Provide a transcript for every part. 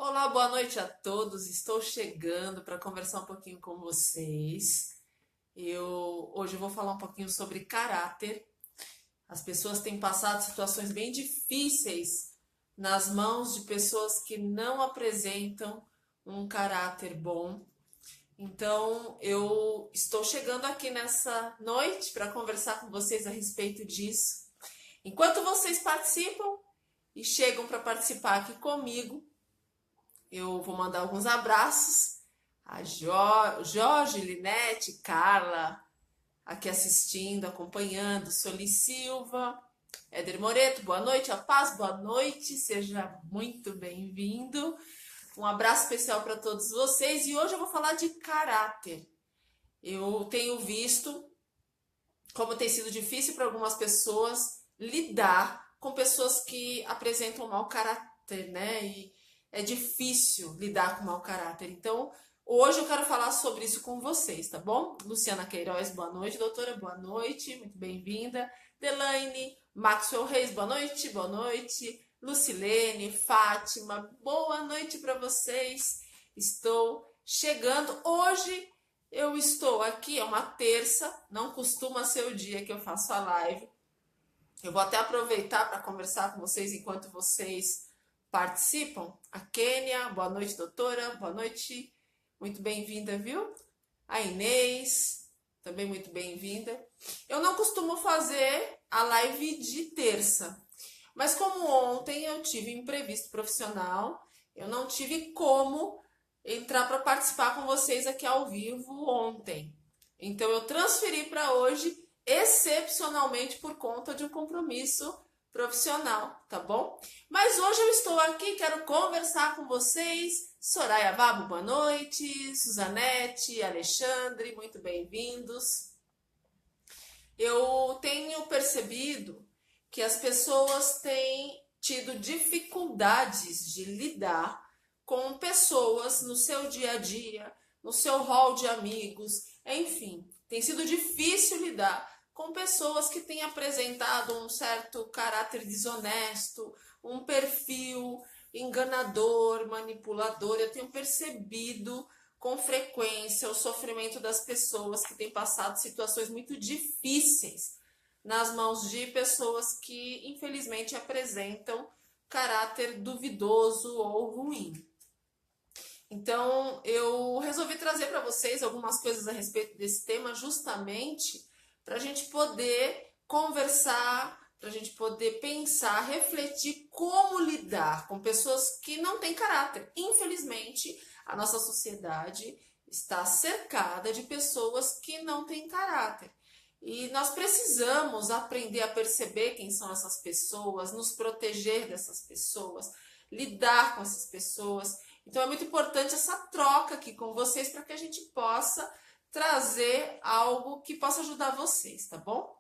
Olá, boa noite a todos. Estou chegando para conversar um pouquinho com vocês. Hoje eu vou falar um pouquinho sobre caráter. As pessoas têm passado situações bem difíceis nas mãos de pessoas que não apresentam um caráter bom. Então, eu estou chegando aqui nessa noite para conversar com vocês a respeito disso. Enquanto vocês participam e chegam para participar aqui comigo, eu vou mandar alguns abraços a Jorge, Linete, Carla, aqui assistindo, acompanhando, Soli Silva, Éder Moreto, boa noite, a paz, boa noite, seja muito bem-vindo. Um abraço especial para todos vocês e hoje eu vou falar de caráter. Eu tenho visto como tem sido difícil para algumas pessoas lidar com pessoas que apresentam mau caráter, né? E é difícil lidar com mau caráter. Então, hoje eu quero falar sobre isso com vocês, tá bom? Luciana Queiroz, boa noite. Doutora, boa noite. Muito bem-vinda. Delaine, Maxwell Reis, boa noite. Boa noite. Lucilene, Fátima, boa noite para vocês. Estou chegando. Hoje eu estou aqui, é uma terça, não costuma ser o dia que eu faço a live. Eu vou até aproveitar para conversar com vocês enquanto vocês participam. A Kênia, boa noite, doutora, boa noite, muito bem-vinda, viu? A Inês, também muito bem-vinda. Eu não costumo fazer a live de terça, mas como ontem eu tive imprevisto profissional, eu não tive como entrar para participar com vocês aqui ao vivo ontem. Então eu transferi para hoje, excepcionalmente por conta de um compromisso profissional, tá bom? Mas hoje eu estou aqui, quero conversar com vocês. Soraya Vabo, boa noite. Suzanete, Alexandre, muito bem-vindos. Eu tenho percebido que as pessoas têm tido dificuldades de lidar com pessoas no seu dia a dia, no seu hall de amigos, enfim, tem sido difícil lidar com pessoas que têm apresentado um certo caráter desonesto, um perfil enganador, manipulador. Eu tenho percebido com frequência o sofrimento das pessoas que têm passado situações muito difíceis nas mãos de pessoas que, infelizmente, apresentam caráter duvidoso ou ruim. Então, eu resolvi trazer para vocês algumas coisas a respeito desse tema, justamente para a gente poder conversar, para a gente poder pensar, refletir como lidar com pessoas que não têm caráter. Infelizmente, a nossa sociedade está cercada de pessoas que não têm caráter. E nós precisamos aprender a perceber quem são essas pessoas, nos proteger dessas pessoas, lidar com essas pessoas. Então é muito importante essa troca aqui com vocês para que a gente possa trazer algo que possa ajudar vocês, tá bom?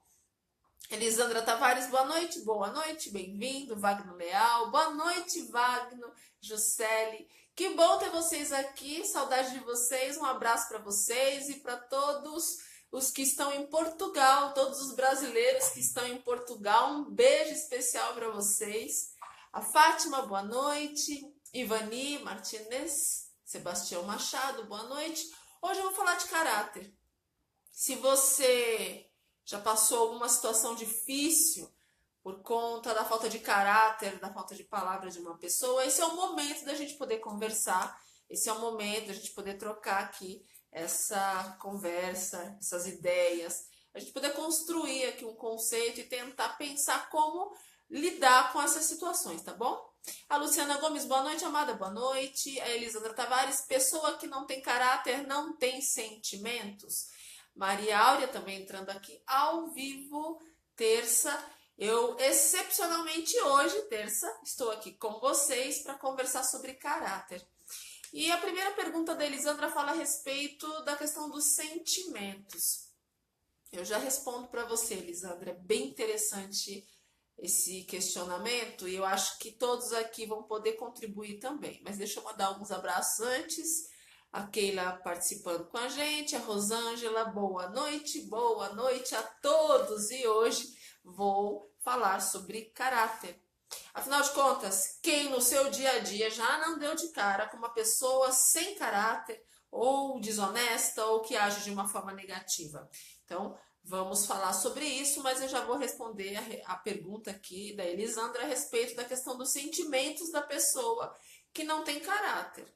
Elisandra Tavares, boa noite, bem-vindo. Wagner Leal, boa noite, Wagner, Juscelie. Que bom ter vocês aqui, saudade de vocês, um abraço para vocês e para todos os que estão em Portugal, todos os brasileiros que estão em Portugal, um beijo especial para vocês. A Fátima, boa noite. Ivani Martinez, Sebastião Machado, boa noite. Hoje eu vou falar de caráter. Se você já passou alguma situação difícil por conta da falta de caráter, da falta de palavra de uma pessoa, esse é o momento da gente poder conversar, esse é o momento da gente poder trocar aqui essa conversa, essas ideias, a gente poder construir aqui um conceito e tentar pensar como lidar com essas situações, tá bom? A Luciana Gomes, boa noite, amada, boa noite. A Elisandra Tavares, pessoa que não tem caráter, não tem sentimentos. Maria Áurea também entrando aqui ao vivo, terça. Eu, excepcionalmente hoje, terça, estou aqui com vocês para conversar sobre caráter. E a primeira pergunta da Elisandra fala a respeito da questão dos sentimentos. Eu já respondo para você, Elisandra, é bem interessante esse questionamento e eu acho que todos aqui vão poder contribuir também. Mas deixa eu mandar alguns abraços antes. A Keila participando com a gente, a Rosângela, boa noite a todos. E hoje vou falar sobre caráter. Afinal de contas, quem no seu dia a dia já não deu de cara com uma pessoa sem caráter, ou desonesta, ou que age de uma forma negativa? Então, vamos falar sobre isso, mas eu já vou responder a pergunta aqui da Elisandra a respeito da questão dos sentimentos da pessoa que não tem caráter.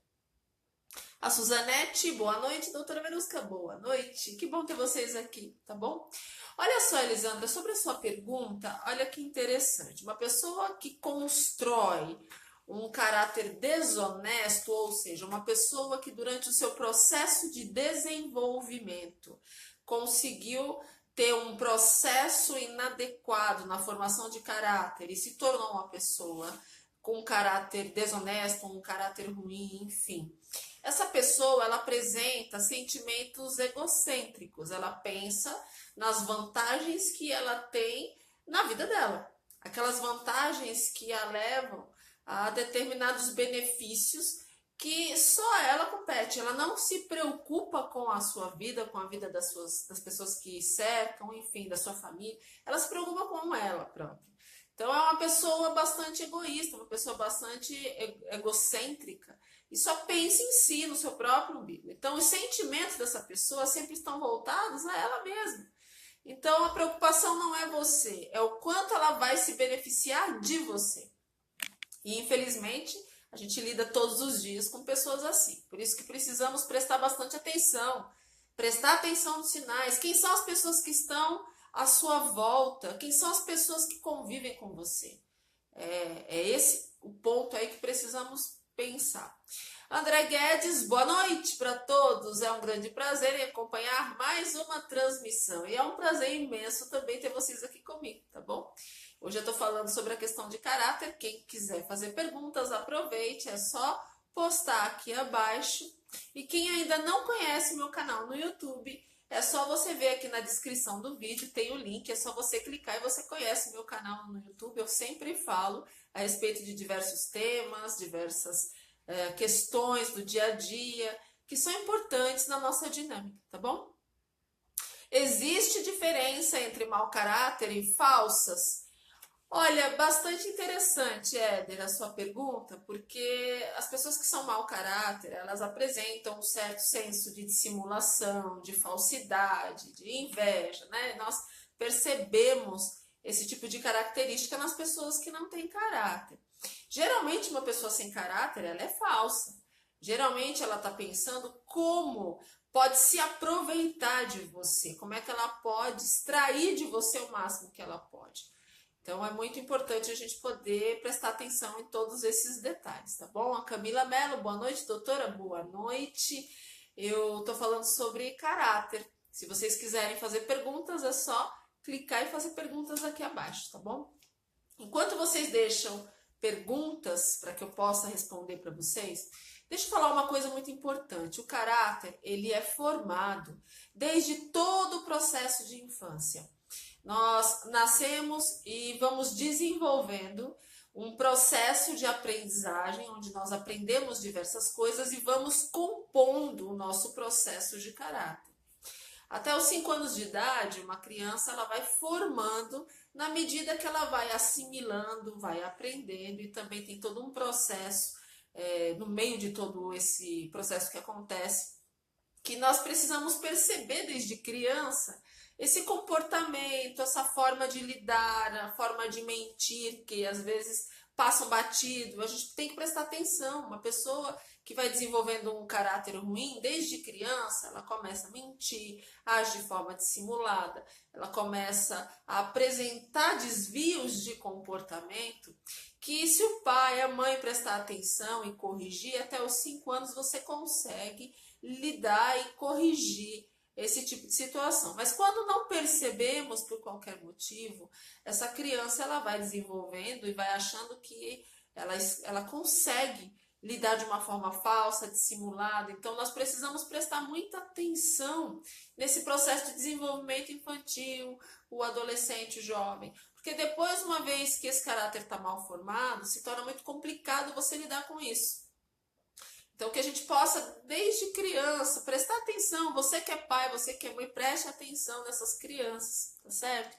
A Suzanete, boa noite. Doutora Verusca, boa noite. Que bom ter vocês aqui, tá bom? Olha só, Elisandra, sobre a sua pergunta, olha que interessante. Uma pessoa que constrói um caráter desonesto, ou seja, uma pessoa que durante o seu processo de desenvolvimento conseguiu ter um processo inadequado na formação de caráter e se tornou uma pessoa com um caráter desonesto, um caráter ruim, enfim. Essa pessoa, ela apresenta sentimentos egocêntricos, ela pensa nas vantagens que ela tem na vida dela. Aquelas vantagens que a levam a determinados benefícios que só ela compete. Ela não se preocupa com a sua vida, com a vida das pessoas que cercam, enfim, da sua família. Ela se preocupa com ela própria. Então, é uma pessoa bastante egoísta, uma pessoa bastante egocêntrica e só pensa em si, no seu próprio umbigo. Então, os sentimentos dessa pessoa sempre estão voltados a ela mesma. Então, a preocupação não é você, é o quanto ela vai se beneficiar de você. E, infelizmente, a gente lida todos os dias com pessoas assim. Por isso que precisamos prestar bastante atenção, prestar atenção nos sinais. Quem são as pessoas que estão à sua volta? Quem são as pessoas que convivem com você? É esse o ponto aí que precisamos pensar. André Guedes, boa noite para todos. É um grande prazer em acompanhar mais uma transmissão. E é um prazer imenso também ter vocês aqui comigo, tá bom? Hoje eu estou falando sobre a questão de caráter. Quem quiser fazer perguntas, aproveite. É só postar aqui abaixo. E quem ainda não conhece meu canal no YouTube, é só você ver aqui na descrição do vídeo, tem o link, é só você clicar e você conhece meu canal no YouTube. Eu sempre falo a respeito de diversos temas, diversas questões do dia a dia, que são importantes na nossa dinâmica, tá bom? Existe diferença entre mau caráter e falsas? Olha, bastante interessante, Éder, a sua pergunta, porque as pessoas que são mau caráter, elas apresentam um certo senso de dissimulação, de falsidade, de inveja, né? Nós percebemos esse tipo de característica nas pessoas que não têm caráter. Geralmente, uma pessoa sem caráter, ela é falsa. Geralmente, ela está pensando como pode se aproveitar de você, como é que ela pode extrair de você o máximo que ela pode. Então, é muito importante a gente poder prestar atenção em todos esses detalhes, tá bom? A Camila Mello, boa noite, doutora, boa noite. Eu tô falando sobre caráter. Se vocês quiserem fazer perguntas, é só clicar e fazer perguntas aqui abaixo, tá bom? Enquanto vocês deixam perguntas para que eu possa responder para vocês, deixa eu falar uma coisa muito importante. O caráter, ele é formado desde todo o processo de infância. Nós nascemos e vamos desenvolvendo um processo de aprendizagem, onde nós aprendemos diversas coisas e vamos compondo o nosso processo de caráter. Até os 5 anos de idade, uma criança ela vai formando na medida que ela vai assimilando, vai aprendendo, e também tem todo um processo, no meio de todo esse processo que acontece, que nós precisamos perceber desde criança esse comportamento, essa forma de lidar, a forma de mentir, que às vezes passam batido. A gente tem que prestar atenção. Uma pessoa que vai desenvolvendo um caráter ruim desde criança, ela começa a mentir, age de forma dissimulada, ela começa a apresentar desvios de comportamento que, se o pai, a mãe prestar atenção e corrigir, até os 5 anos você consegue lidar e corrigir esse tipo de situação. Mas quando não percebemos por qualquer motivo, essa criança ela vai desenvolvendo e vai achando que ela consegue lidar de uma forma falsa, dissimulada. Então nós precisamos prestar muita atenção nesse processo de desenvolvimento infantil, o adolescente, o jovem. Porque depois, uma vez que esse caráter está mal formado, se torna muito complicado você lidar com isso. Então, que a gente possa, desde criança, prestar atenção. Você que é pai, você que é mãe, preste atenção nessas crianças, tá certo?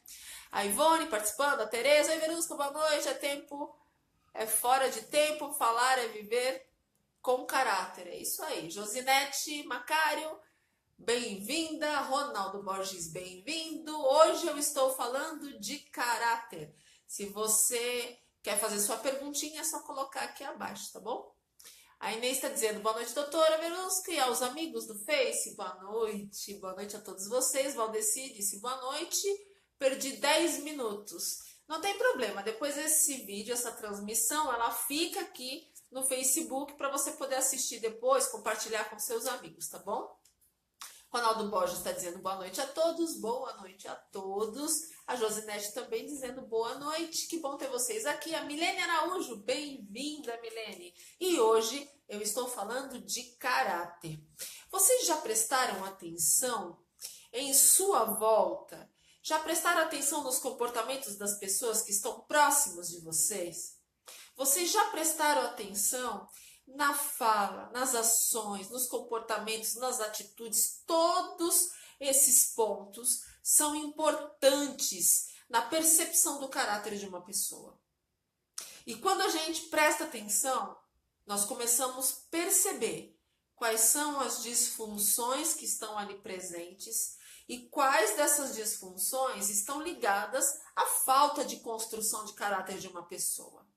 A Ivone participando, a Tereza, a Verusca, boa noite. É tempo É fora de tempo, falar é viver com caráter. É isso aí. Josinete Macário, bem-vinda. Ronaldo Borges, bem-vindo. Hoje eu estou falando de caráter. Se você quer fazer sua perguntinha, é só colocar aqui abaixo, tá bom? A Inês está dizendo, boa noite, doutora Verusca, e aos amigos do Face, boa noite a todos vocês. Valdeci disse, boa noite, perdi 10 minutos. Não tem problema, depois esse vídeo, essa transmissão, ela fica aqui no Facebook para você poder assistir depois, compartilhar com seus amigos, tá bom? Ronaldo Borges está dizendo boa noite a todos, boa noite a todos. A Josinete também dizendo boa noite, que bom ter vocês aqui. A Milene Araújo, bem-vinda, Milene. E hoje eu estou falando de caráter. Vocês já prestaram atenção em sua volta? Já prestaram atenção nos comportamentos das pessoas que estão próximos de vocês? Vocês já prestaram atenção na fala, nas ações, nos comportamentos, nas atitudes? Todos esses pontos são importantes na percepção do caráter de uma pessoa. E quando a gente presta atenção, nós começamos a perceber quais são as disfunções que estão ali presentes e quais dessas disfunções estão ligadas à falta de construção de caráter de uma pessoa.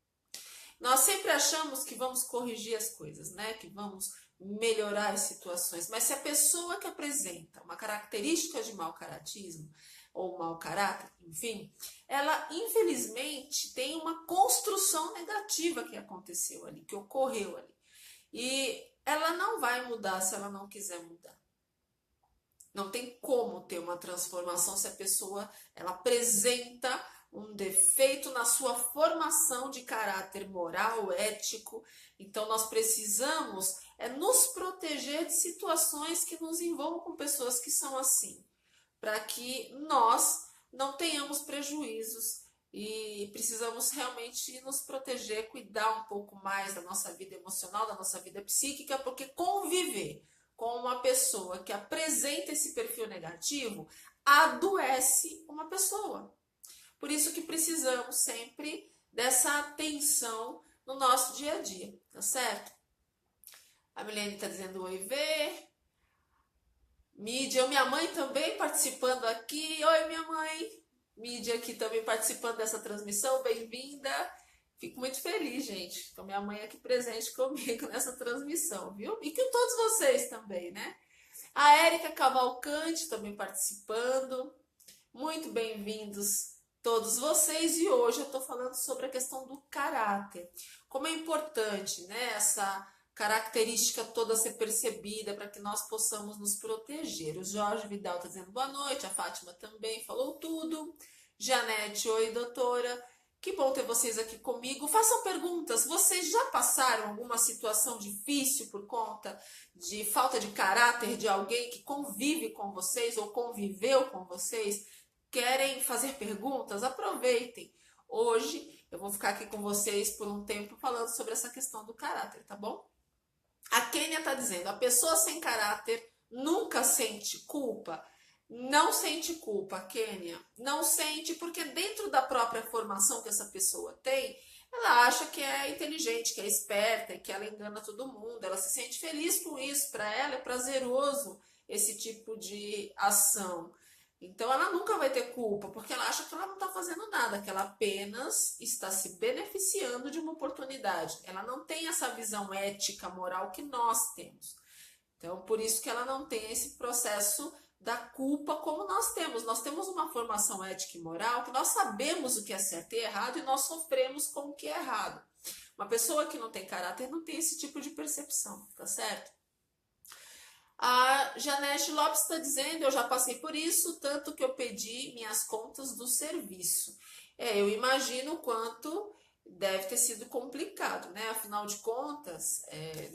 Nós sempre achamos que vamos corrigir as coisas, né? Que vamos melhorar as situações. Mas se a pessoa que apresenta uma característica de mau caratismo ou mau caráter, enfim, ela infelizmente tem uma construção negativa que aconteceu ali, que ocorreu ali. E ela não vai mudar se ela não quiser mudar. Não tem como ter uma transformação se a pessoa ela apresenta um defeito na sua formação de caráter moral, ético. Então, nós precisamos nos proteger de situações que nos envolvam com pessoas que são assim, para que nós não tenhamos prejuízos e precisamos realmente nos proteger, cuidar um pouco mais da nossa vida emocional, da nossa vida psíquica, porque conviver com uma pessoa que apresenta esse perfil negativo adoece uma pessoa. Por isso que precisamos sempre dessa atenção no nosso dia a dia, tá certo? A Milene está dizendo oi, Vê. Mídia, minha mãe também participando aqui. Oi, minha mãe. Mídia aqui também participando dessa transmissão, bem-vinda. Fico muito feliz, gente, com a minha mãe aqui presente comigo nessa transmissão, viu? E com todos vocês também, né? A Érica Cavalcante também participando. Muito bem-vindos todos vocês, e hoje eu estou falando sobre a questão do caráter. Como é importante, né, essa característica toda ser percebida para que nós possamos nos proteger. O Jorge Vidal está dizendo boa noite, a Fátima também falou tudo. Janete, oi doutora, que bom ter vocês aqui comigo. Façam perguntas, vocês já passaram alguma situação difícil por conta de falta de caráter de alguém que convive com vocês ou conviveu com vocês? Querem fazer perguntas? Aproveitem. Hoje eu vou ficar aqui com vocês por um tempo falando sobre essa questão do caráter, tá bom? A Kênia está dizendo, a pessoa sem caráter nunca sente culpa? Não sente culpa, Kênia. Não sente porque dentro da própria formação que essa pessoa tem, ela acha que é inteligente, que é esperta, que ela engana todo mundo. Ela se sente feliz com isso. Para ela é prazeroso esse tipo de ação. Então, ela nunca vai ter culpa, porque ela acha que ela não está fazendo nada, que ela apenas está se beneficiando de uma oportunidade. Ela não tem essa visão ética, moral que nós temos. Então, por isso que ela não tem esse processo da culpa como nós temos. Nós temos uma formação ética e moral que nós sabemos o que é certo e errado e nós sofremos com o que é errado. Uma pessoa que não tem caráter não tem esse tipo de percepção, tá certo? A Janete Lopes está dizendo, eu já passei por isso, tanto que eu pedi minhas contas do serviço. Eu imagino o quanto deve ter sido complicado, né? Afinal de contas,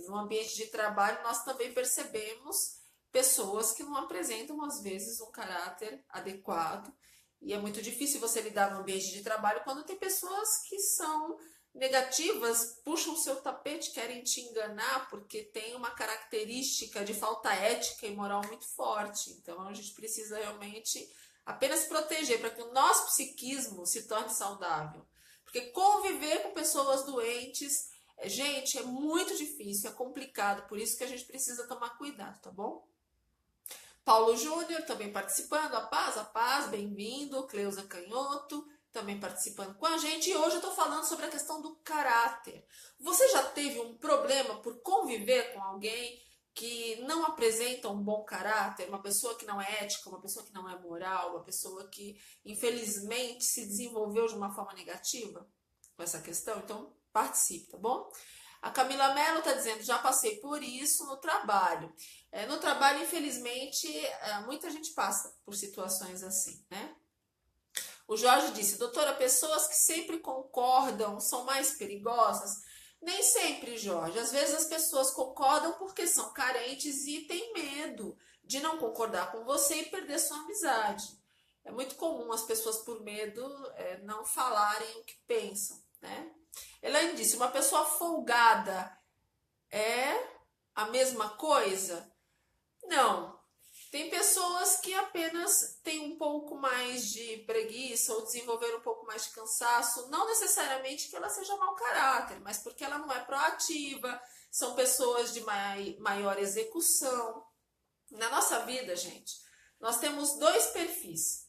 no ambiente de trabalho nós também percebemos pessoas que não apresentam, às vezes, um caráter adequado. E é muito difícil você lidar no ambiente de trabalho quando tem pessoas que são negativas, puxam seu tapete, querem te enganar porque tem uma característica de falta ética e moral muito forte. Então a gente precisa realmente apenas proteger para que o nosso psiquismo se torne saudável, Porque conviver com pessoas doentes, gente, é muito difícil, é complicado, por isso que a gente precisa tomar cuidado, tá bom? Paulo Júnior também participando, a paz, bem-vindo. Cleusa Canhoto também participando com a gente. E hoje eu tô falando sobre a questão do caráter. Você já teve um problema por conviver com alguém que não apresenta um bom caráter, uma pessoa que não é ética, uma pessoa que não é moral, uma pessoa que infelizmente se desenvolveu de uma forma negativa com essa questão? Então participe, tá bom? A Camila Mello está dizendo, já passei por isso no trabalho. No trabalho, infelizmente, muita gente passa por situações assim, né? O Jorge disse, doutora, pessoas que sempre concordam são mais perigosas? Nem sempre, Jorge. Às vezes as pessoas concordam porque são carentes e têm medo de não concordar com você e perder sua amizade. É muito comum as pessoas, por medo, não falarem o que pensam, né? Elaine disse, uma pessoa folgada é a mesma coisa? Não. Tem pessoas que apenas têm um pouco mais de preguiça ou desenvolveram um pouco mais de cansaço, não necessariamente que ela seja mau caráter, mas porque ela não é proativa, são pessoas de maior execução. Na nossa vida, gente, nós temos dois perfis.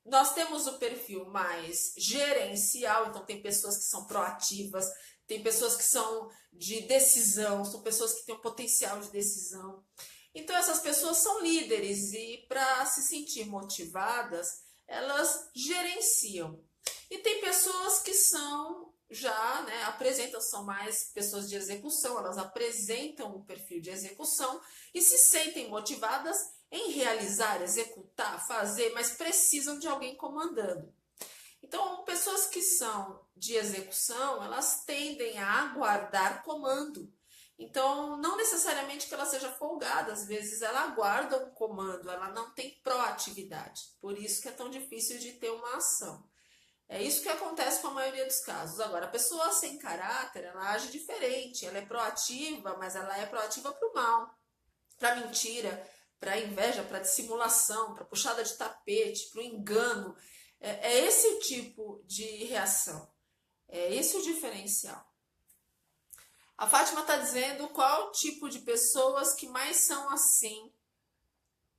Nós temos o perfil mais gerencial, então tem pessoas que são proativas, tem pessoas que são de decisão, são pessoas que têm um potencial de decisão. Então essas pessoas são líderes e para se sentir motivadas, elas gerenciam. E tem pessoas que são já, né, são mais pessoas de execução, elas apresentam o perfil de execução e se sentem motivadas em realizar, executar, fazer, mas precisam de alguém comandando. Então, pessoas que são de execução, elas tendem a aguardar comando. Então, não necessariamente que ela seja folgada, às vezes ela aguarda um comando, ela não tem proatividade. Por isso que é tão difícil de ter uma ação. É isso que acontece com a maioria dos casos. Agora, a pessoa sem caráter, ela age diferente, ela é proativa, mas ela é proativa para o mal, para a mentira, para a inveja, para a dissimulação, para a puxada de tapete, para o engano. É esse o tipo de reação. É esse o diferencial. A Fátima está dizendo qual tipo de pessoas que mais são assim.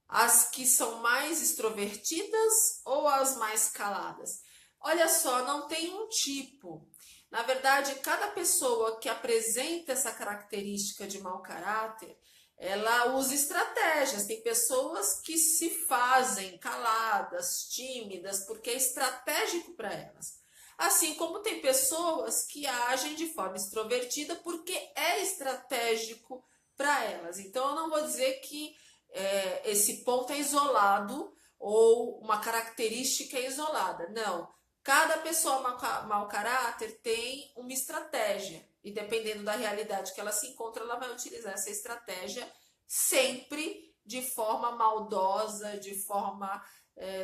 As que são mais extrovertidas ou as mais caladas? Olha só, não tem um tipo. Na verdade, cada pessoa que apresenta essa característica de mau caráter, ela usa estratégias. Tem pessoas que se fazem caladas, tímidas, porque é estratégico para elas. Assim como tem pessoas que agem de forma extrovertida porque é estratégico para elas. Então, eu não vou dizer que esse ponto é isolado ou uma característica é isolada. Não. Cada pessoa mau caráter tem uma estratégia. E dependendo da realidade que ela se encontra, ela vai utilizar essa estratégia sempre de forma maldosa, de forma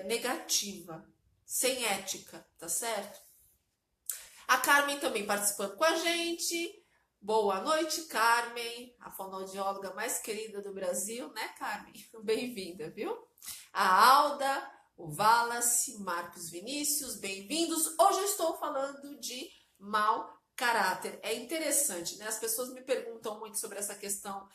negativa, sem ética, tá certo? A Carmen também participando com a gente. Boa noite, Carmen, a fonoaudióloga mais querida do Brasil, né, Carmen? Bem-vinda, viu? A Alda, o Wallace, Marcos Vinícius, bem-vindos. Hoje eu estou falando de mau caráter. É interessante, né? As pessoas me perguntam muito sobre essa questão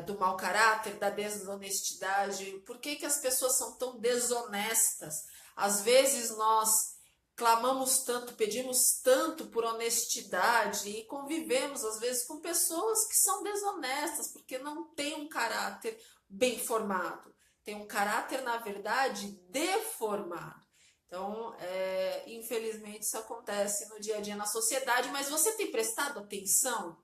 do mau caráter, da desonestidade. Por que as pessoas são tão desonestas? Às vezes nós clamamos tanto, pedimos tanto por honestidade e convivemos às vezes com pessoas que são desonestas porque não têm um caráter bem formado, tem um caráter, na verdade, deformado. Então, infelizmente isso acontece no dia a dia na sociedade, mas você tem prestado atenção?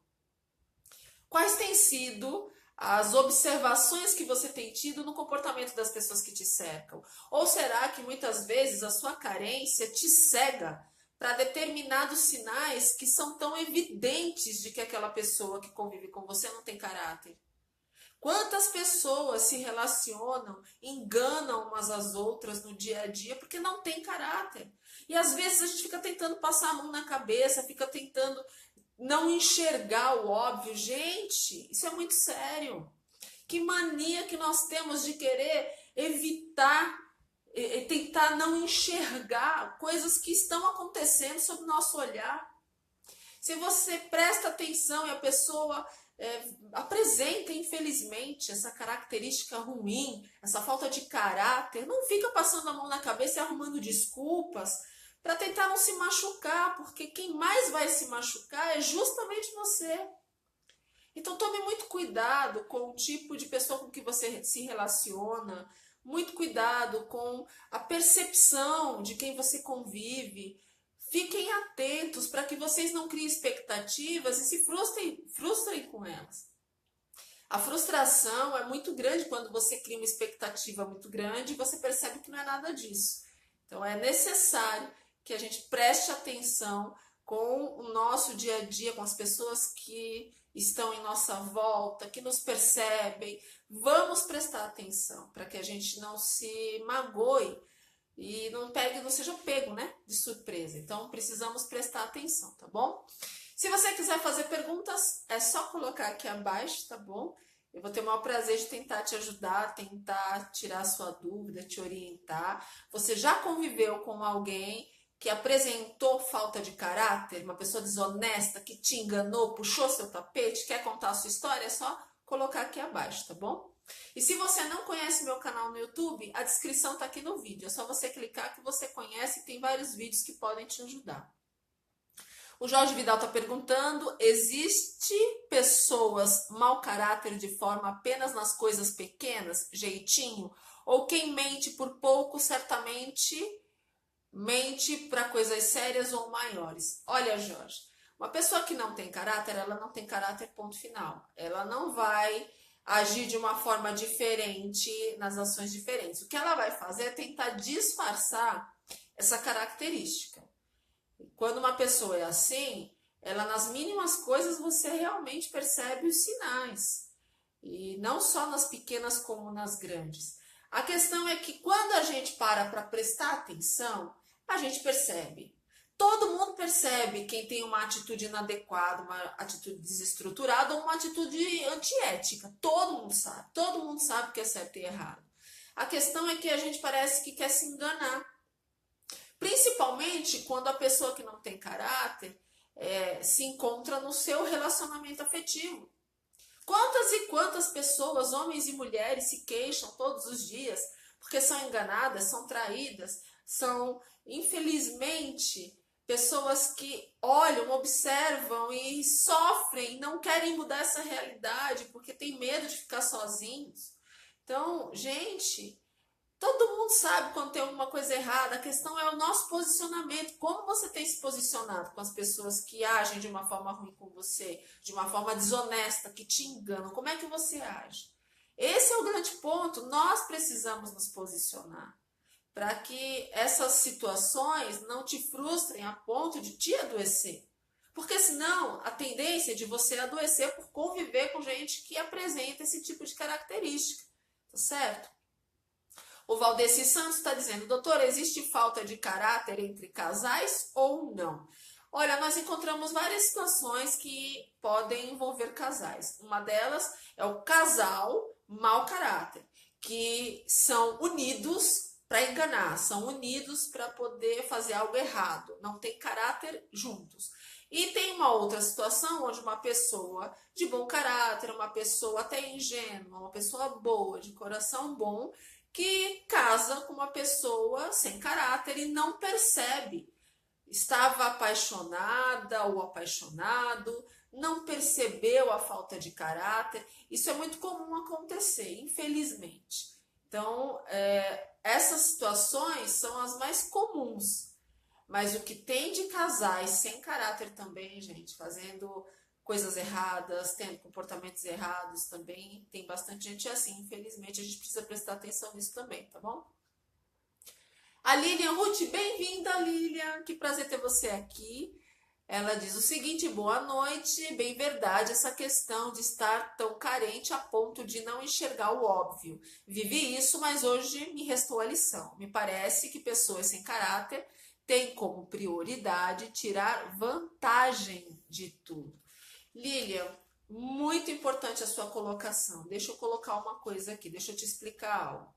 Quais têm sido as observações que você tem tido no comportamento das pessoas que te cercam? Ou será que muitas vezes a sua carência te cega para determinados sinais que são tão evidentes de que aquela pessoa que convive com você não tem caráter? Quantas pessoas se relacionam, enganam umas às outras no dia a dia porque não tem caráter? E às vezes a gente fica tentando passar a mão na cabeça, fica tentando não enxergar o óbvio. Gente, isso é muito sério. Que mania que nós temos de querer evitar tentar não enxergar coisas que estão acontecendo sob o nosso olhar. Se você presta atenção e a pessoa apresenta, infelizmente, essa característica ruim, essa falta de caráter, não fica passando a mão na cabeça e arrumando desculpas para tentar não se machucar, porque quem mais vai se machucar é justamente você. Então tome muito cuidado com o tipo de pessoa com que você se relaciona, muito cuidado com a percepção de quem você convive. Fiquem atentos para que vocês não criem expectativas e se frustrem com elas. A frustração é muito grande quando você cria uma expectativa muito grande e você percebe que não é nada disso. Então é necessário que a gente preste atenção com o nosso dia a dia, com as pessoas que estão em nossa volta, que nos percebem. Vamos prestar atenção para que a gente não se magoe e não seja pego, né, de surpresa. Então precisamos prestar atenção, tá bom? Se você quiser fazer perguntas, é só colocar aqui abaixo, tá bom? Eu vou ter o maior prazer de tentar te ajudar, tentar tirar a sua dúvida, te orientar. Você já conviveu com alguém que apresentou falta de caráter, uma pessoa desonesta, que te enganou, puxou seu tapete, quer contar a sua história? É só colocar aqui abaixo, tá bom? E se você não conhece meu canal no YouTube, a descrição está aqui no vídeo. É só você clicar que você conhece e tem vários vídeos que podem te ajudar. O Jorge Vidal está perguntando, existe pessoas mau caráter de forma apenas nas coisas pequenas, jeitinho? Ou quem mente por pouco certamente mente para coisas sérias ou maiores? Olha, Jorge, uma pessoa que não tem caráter, ela não tem caráter, ponto final. Ela não vai agir de uma forma diferente nas ações diferentes. O que ela vai fazer é tentar disfarçar essa característica. Quando uma pessoa é assim, ela nas mínimas coisas você realmente percebe os sinais. E não só nas pequenas como nas grandes. A questão é que quando a gente para prestar atenção, a gente percebe. Todo mundo percebe quem tem uma atitude inadequada, uma atitude desestruturada ou uma atitude antiética. Todo mundo sabe o que é certo e errado. A questão é que a gente parece que quer se enganar. Principalmente quando a pessoa que não tem caráter se encontra no seu relacionamento afetivo. Quantas e quantas pessoas, homens e mulheres, se queixam todos os dias porque são enganadas, são traídas, são, infelizmente, pessoas que olham, observam e sofrem, não querem mudar essa realidade porque tem medo de ficar sozinhos. Então, gente, todo mundo sabe quando tem alguma coisa errada, a questão é o nosso posicionamento. Como você tem se posicionado com as pessoas que agem de uma forma ruim com você, de uma forma desonesta, que te enganam? Como é que você age? Esse é o grande ponto. Nós precisamos nos posicionar para que essas situações não te frustrem a ponto de te adoecer. Porque senão a tendência é de você adoecer por conviver com gente que apresenta esse tipo de característica. Tá certo? O Valdeci Santos está dizendo, doutor, existe falta de caráter entre casais ou não? Olha, nós encontramos várias situações que podem envolver casais. Uma delas é o casal mau caráter, que são unidos para enganar, são unidos para poder fazer algo errado, não tem caráter juntos. E tem uma outra situação onde uma pessoa de bom caráter, uma pessoa até ingênua, uma pessoa boa, de coração bom, que casa com uma pessoa sem caráter e não percebe. Estava apaixonada ou apaixonado, não percebeu a falta de caráter. Isso é muito comum acontecer, infelizmente. Então, essas situações são as mais comuns. Mas o que tem de casais sem caráter também, gente, fazendo coisas erradas, tendo comportamentos errados também, tem bastante gente assim, infelizmente, a gente precisa prestar atenção nisso também, tá bom? A Lilian Ruth, bem-vinda, Lilian, que prazer ter você aqui. Ela diz o seguinte, boa noite, bem verdade essa questão de estar tão carente a ponto de não enxergar o óbvio. Vivi isso, mas hoje me restou a lição. Me parece que pessoas sem caráter têm como prioridade tirar vantagem de tudo. Lilian, muito importante a sua colocação. Deixa eu colocar uma coisa aqui, deixa eu te explicar algo.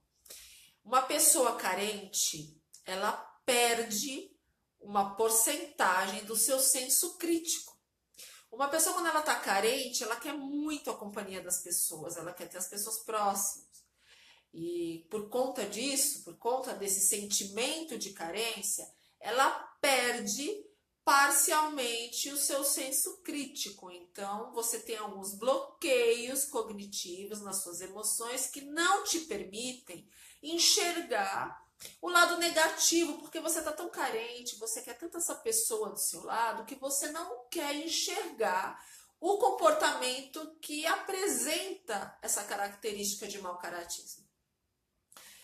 Uma pessoa carente, ela perde uma porcentagem do seu senso crítico. Uma pessoa, quando ela está carente, ela quer muito a companhia das pessoas, ela quer ter as pessoas próximas. E por conta disso, por conta desse sentimento de carência, ela perde parcialmente o seu senso crítico. Então, você tem alguns bloqueios cognitivos nas suas emoções que não te permitem enxergar o lado negativo, porque você está tão carente, você quer tanto essa pessoa do seu lado, que você não quer enxergar o comportamento que apresenta essa característica de mau caratismo.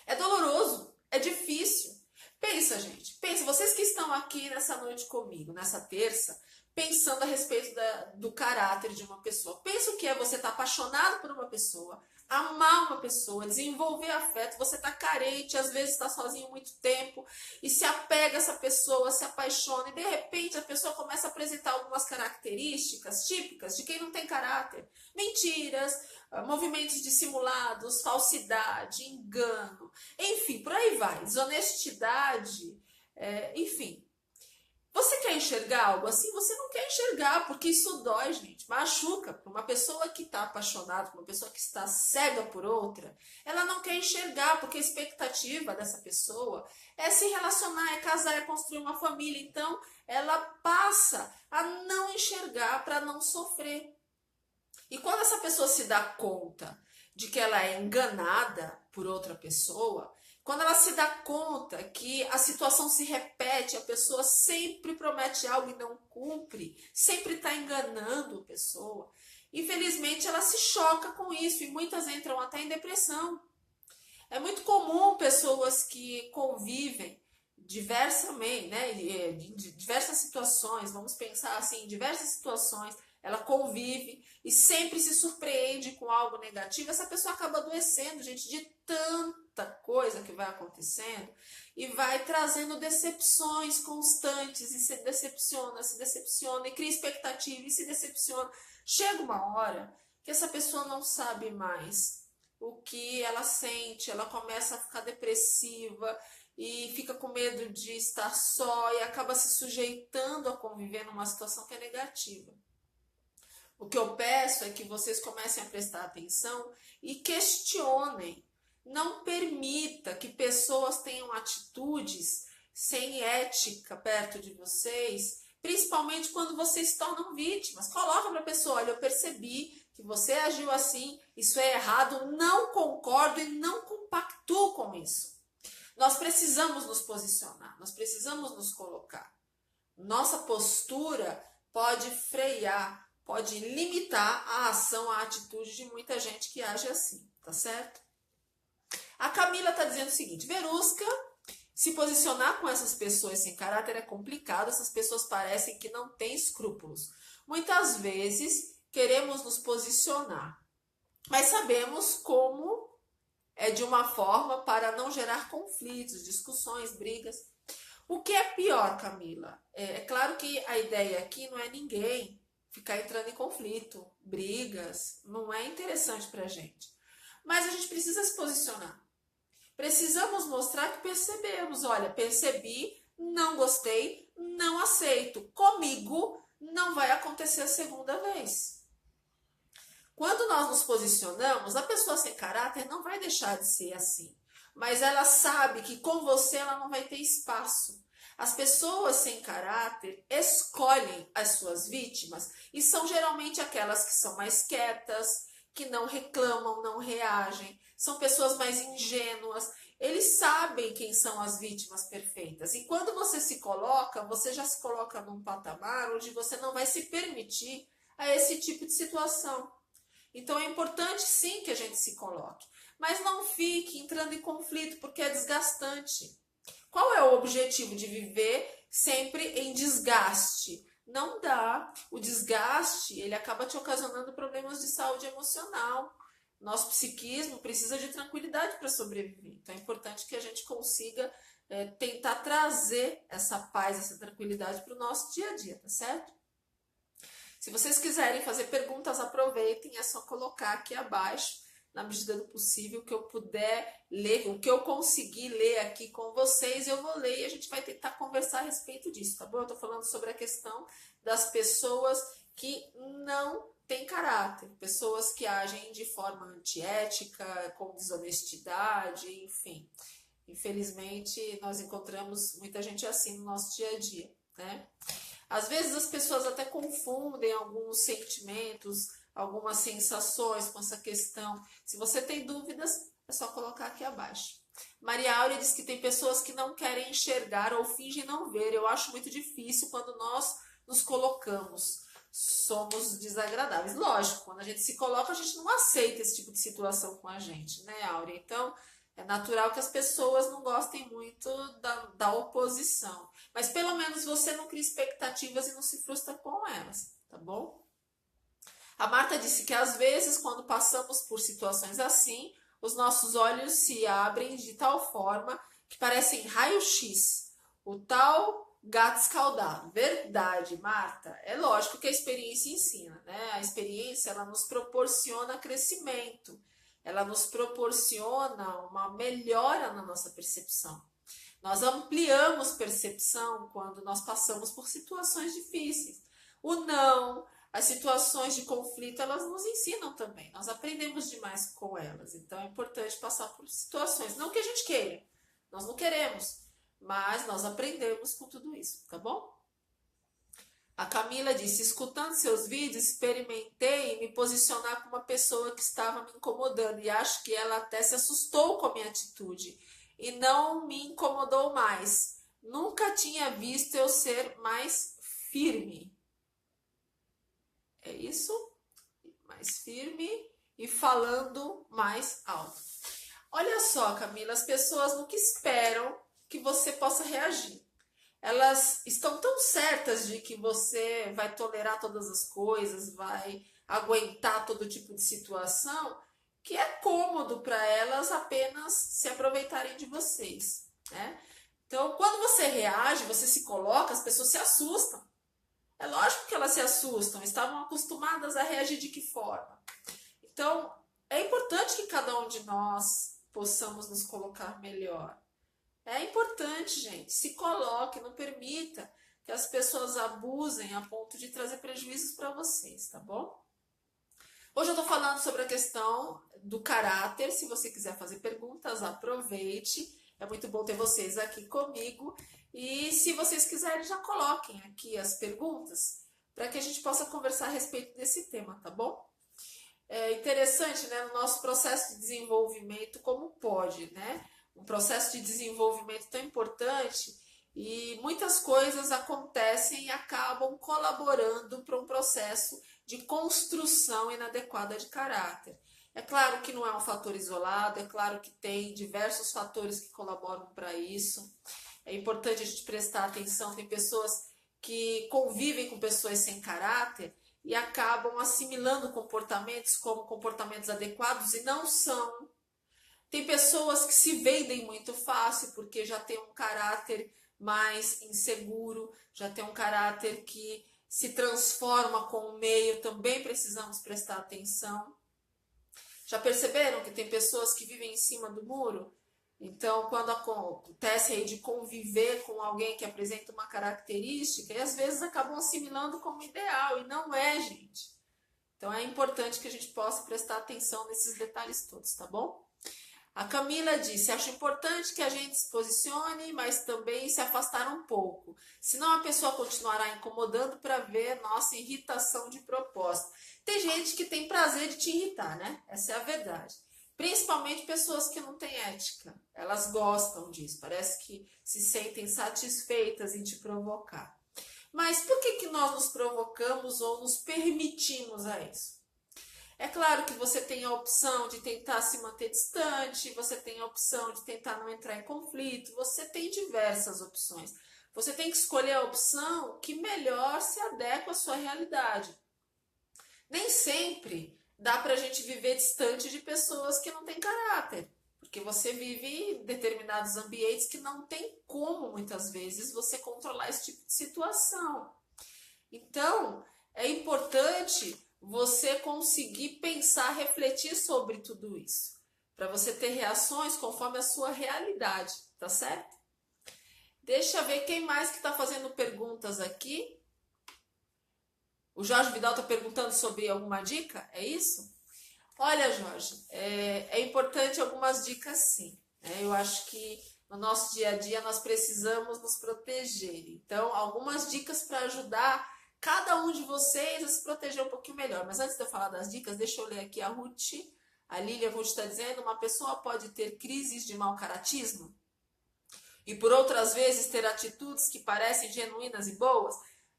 É doloroso, é difícil. Pensa, gente, pensa, vocês que estão aqui nessa noite comigo, nessa terça, pensando a respeito do caráter de uma pessoa. Pensa o que é você estar apaixonado por uma pessoa, amar uma pessoa, desenvolver afeto, você está carente, às vezes está sozinho muito tempo e se apega a essa pessoa, se apaixona e de repente a pessoa começa a apresentar algumas características típicas de quem não tem caráter. Mentiras, movimentos dissimulados, falsidade, engano, enfim, por aí vai, desonestidade, enfim. Você quer enxergar algo assim? Você não quer enxergar, porque isso dói, gente, machuca. Para uma pessoa que está apaixonada, para uma pessoa que está cega por outra, ela não quer enxergar, porque a expectativa dessa pessoa é se relacionar, é casar, é construir uma família. Então, ela passa a não enxergar para não sofrer. E quando essa pessoa se dá conta de que ela é enganada por outra pessoa, quando ela se dá conta que a situação se repete, a pessoa sempre promete algo e não cumpre, sempre está enganando a pessoa, infelizmente ela se choca com isso e muitas entram até em depressão. É muito comum pessoas que convivem diversamente, né, de diversas situações, vamos pensar assim, em diversas situações, ela convive e sempre se surpreende com algo negativo, essa pessoa acaba adoecendo, gente, de tanta coisa que vai acontecendo e vai trazendo decepções constantes e se decepciona e cria expectativa e se decepciona. Chega uma hora que essa pessoa não sabe mais o que ela sente, ela começa a ficar depressiva e fica com medo de estar só e acaba se sujeitando a conviver numa situação que é negativa. O que eu peço é que vocês comecem a prestar atenção e questionem. Não permita que pessoas tenham atitudes sem ética perto de vocês, principalmente quando vocês se tornam vítimas. Coloca para a pessoa, olha, eu percebi que você agiu assim, isso é errado, não concordo e não compactuo com isso. Nós precisamos nos posicionar, nós precisamos nos colocar. Nossa postura pode frear, pode limitar a ação, a atitude de muita gente que age assim, tá certo? A Camila está dizendo o seguinte, Verusca, se posicionar com essas pessoas sem caráter é complicado, essas pessoas parecem que não têm escrúpulos. Muitas vezes queremos nos posicionar, mas sabemos como é de uma forma para não gerar conflitos, discussões, brigas. O que é pior, Camila? É claro que a ideia aqui não é ninguém ficar entrando em conflito, brigas, não é interessante pra gente. Mas a gente precisa se posicionar. Precisamos mostrar que percebemos, olha, percebi, não gostei, não aceito. Comigo não vai acontecer a segunda vez. Quando nós nos posicionamos, a pessoa sem caráter não vai deixar de ser assim. Mas ela sabe que com você ela não vai ter espaço. As pessoas sem caráter escolhem as suas vítimas e são geralmente aquelas que são mais quietas, que não reclamam, não reagem, são pessoas mais ingênuas. Eles sabem quem são as vítimas perfeitas. E quando você se coloca, você já se coloca num patamar onde você não vai se permitir a esse tipo de situação. Então é importante sim que a gente se coloque, mas não fique entrando em conflito porque é desgastante. Qual é o objetivo de viver sempre em desgaste? Não dá. O desgaste, ele acaba te ocasionando problemas de saúde emocional. Nosso psiquismo precisa de tranquilidade para sobreviver. Então é importante que a gente consiga tentar trazer essa paz, essa tranquilidade para o nosso dia a dia, tá certo? Se vocês quiserem fazer perguntas, aproveitem, é só colocar aqui abaixo na medida do possível, o que eu puder ler, o que eu conseguir ler aqui com vocês, eu vou ler e a gente vai tentar conversar a respeito disso, tá bom? Eu tô falando sobre a questão das pessoas que não têm caráter, pessoas que agem de forma antiética, com desonestidade, enfim. Infelizmente, nós encontramos muita gente assim no nosso dia a dia, né? Às vezes as pessoas até confundem alguns sentimentos, algumas sensações com essa questão. Se você tem dúvidas, é só colocar aqui abaixo. Maria Áurea diz que tem pessoas que não querem enxergar ou fingem não ver. Eu acho muito difícil quando nós nos colocamos. Somos desagradáveis. Lógico, quando a gente se coloca, a gente não aceita esse tipo de situação com a gente, né, Áurea? Então, é natural que as pessoas não gostem muito da oposição. Mas pelo menos você não cria expectativas e não se frustra com elas, tá bom? A Marta disse que às vezes, quando passamos por situações assim, os nossos olhos se abrem de tal forma que parecem raio-x. O tal gato escaldado. Verdade, Marta. É lógico que a experiência ensina, né? A experiência, ela nos proporciona crescimento. Ela nos proporciona uma melhora na nossa percepção. Nós ampliamos percepção quando nós passamos por situações difíceis. O não, as situações de conflito, elas nos ensinam também. Nós aprendemos demais com elas. Então é importante passar por situações. Não que a gente queira, nós não queremos, mas nós aprendemos com tudo isso, tá bom? A Camila disse, escutando seus vídeos, experimentei me posicionar com uma pessoa que estava me incomodando e acho que ela até se assustou com a minha atitude e não me incomodou mais. Nunca tinha visto eu ser mais firme. É isso? Mais firme e falando mais alto. Olha só, Camila, as pessoas nunca esperam que você possa reagir. Elas estão tão certas de que você vai tolerar todas as coisas, vai aguentar todo tipo de situação, que é cômodo para elas apenas se aproveitarem de vocês, né? Então, quando você reage, você se coloca, as pessoas se assustam. É lógico que elas se assustam, estavam acostumadas a reagir de que forma. Então, é importante que cada um de nós possamos nos colocar melhor. É importante, gente, se coloque, não permita que as pessoas abusem a ponto de trazer prejuízos para vocês, tá bom? Hoje eu tô falando sobre a questão do caráter. Se você quiser fazer perguntas, aproveite. É muito bom ter vocês aqui comigo. E se vocês quiserem, já coloquem aqui as perguntas para que a gente possa conversar a respeito desse tema, tá bom? É interessante, né, no nosso processo de desenvolvimento, como pode, né? Um processo de desenvolvimento tão importante e muitas coisas acontecem e acabam colaborando para um processo de construção inadequada de caráter. É claro que não é um fator isolado, é claro que tem diversos fatores que colaboram para isso. É importante a gente prestar atenção, tem pessoas que convivem com pessoas sem caráter e acabam assimilando comportamentos como comportamentos adequados e não são. Tem pessoas que se vendem muito fácil porque já tem um caráter mais inseguro, já tem um caráter que se transforma com o meio, também precisamos prestar atenção. Já perceberam que tem pessoas que vivem em cima do muro? Então, quando acontece aí de conviver com alguém que apresenta uma característica, e às vezes acabam assimilando como ideal, e não é, gente. Então, é importante que a gente possa prestar atenção nesses detalhes todos, tá bom? A Camila disse, acho importante que a gente se posicione, mas também se afastar um pouco. Senão a pessoa continuará incomodando para ver nossa irritação de propósito. Tem gente que tem prazer de te irritar, né? Essa é a verdade. Principalmente pessoas que não têm ética. Elas gostam disso, parece que se sentem satisfeitas em te provocar. Mas por que nós nos provocamos ou nos permitimos a isso? É claro que você tem a opção de tentar se manter distante, você tem a opção de tentar não entrar em conflito, você tem diversas opções. Você tem que escolher a opção que melhor se adequa à sua realidade. Nem sempre dá pra gente viver distante de pessoas que não têm caráter, porque você vive em determinados ambientes que não tem como, muitas vezes, você controlar esse tipo de situação. Então, é importante você conseguir pensar, refletir sobre tudo isso, para você ter reações conforme a sua realidade, tá certo? Deixa eu ver quem mais que está fazendo perguntas aqui. O Jorge Vidal está perguntando sobre alguma dica, é isso? Olha, Jorge, é importante algumas dicas sim. Eu acho que no nosso dia a dia nós precisamos nos proteger. Então, algumas dicas para ajudar cada um de vocês a se proteger um pouquinho melhor. Mas antes de eu falar das dicas, deixa eu ler aqui a Ruth. A Lília Ruth está dizendo: uma pessoa pode ter crises de mau caratismo e por outras vezes ter atitudes que parecem genuínas e boas?